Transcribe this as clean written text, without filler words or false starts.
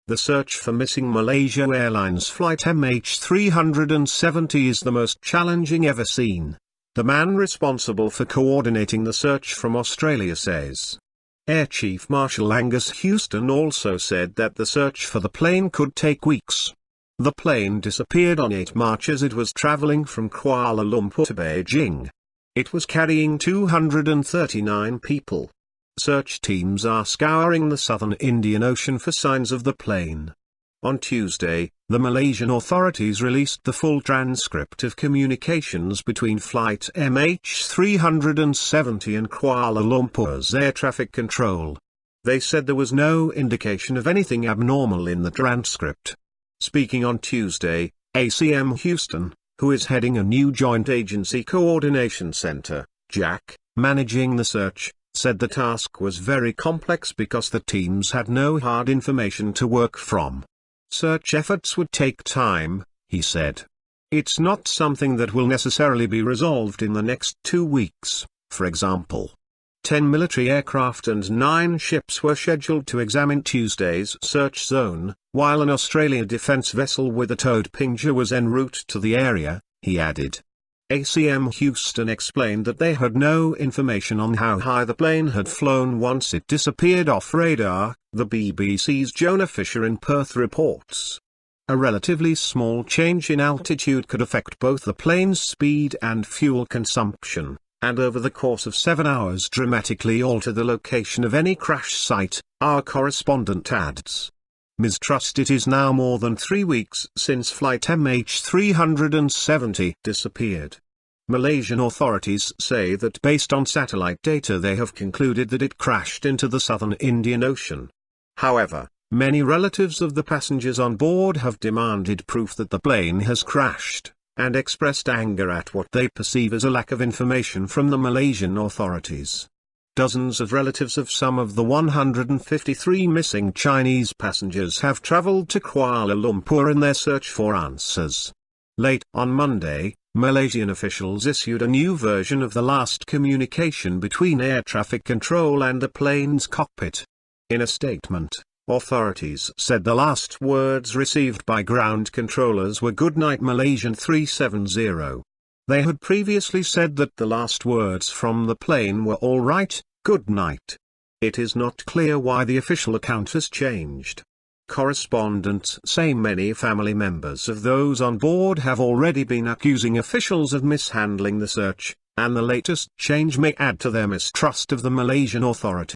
The search for missing Malaysia Airlines flight MH370 is the most challenging ever seen. The man responsible for coordinating the search from Australia says. Air Chief Marshal Angus Houston also said that the search for the plane could take weeks. The plane disappeared on 8 March as it was travelling from Kuala Lumpur to Beijing. It was carrying 239 people. Search teams are scouring the southern Indian Ocean for signs of the plane. On Tuesday, the Malaysian authorities released the full transcript of communications between flight MH370 and Kuala Lumpur's air traffic control. They said there was no indication of anything abnormal in the transcript. Speaking on Tuesday, ACM Houston, who is heading a new Joint Agency Co-ordination Centre, JACC, managing the search, said the task was very complex because the teams had no hard information to work from. Search efforts would take time, he said. It's not something that will necessarily be resolved in the next 2 weeks, for example. 10 military aircraft and 9 ships were scheduled to examine Tuesday's search zone, while an Australian defence vessel with a towed Pinja was en route to the area, he added. ACM Houston explained that they had no information on how high the plane had flown once it disappeared off radar, the BBC's Jonah Fisher in Perth reports. A relatively small change in altitude could affect both the plane's speed and fuel consumption, and over the course of 7 hours dramatically alter the location of any crash site, our correspondent adds. Ms. Trust, it is now more than 3 weeks since flight MH370 disappeared. Malaysian authorities say that based on satellite data they have concluded that it crashed into the southern Indian Ocean. However, many relatives of the passengers on board have demanded proof that the plane has crashed, and expressed anger at what they perceive as a lack of information from the Malaysian authorities. Dozens of relatives of some of the 153 missing Chinese passengers have travelled to Kuala Lumpur in their search for answers. Late on Monday, Malaysian officials issued a new version of the last communication between air traffic control and the plane's cockpit. In a statement, authorities said the last words received by ground controllers were "Good night Malaysian 370. They had previously said that the last words from the plane were "All right, good night." It is not clear why the official account has changed. Correspondents say many family members of those on board have already been accusing officials of mishandling the search, and the latest change may add to their mistrust of the Malaysian authorities.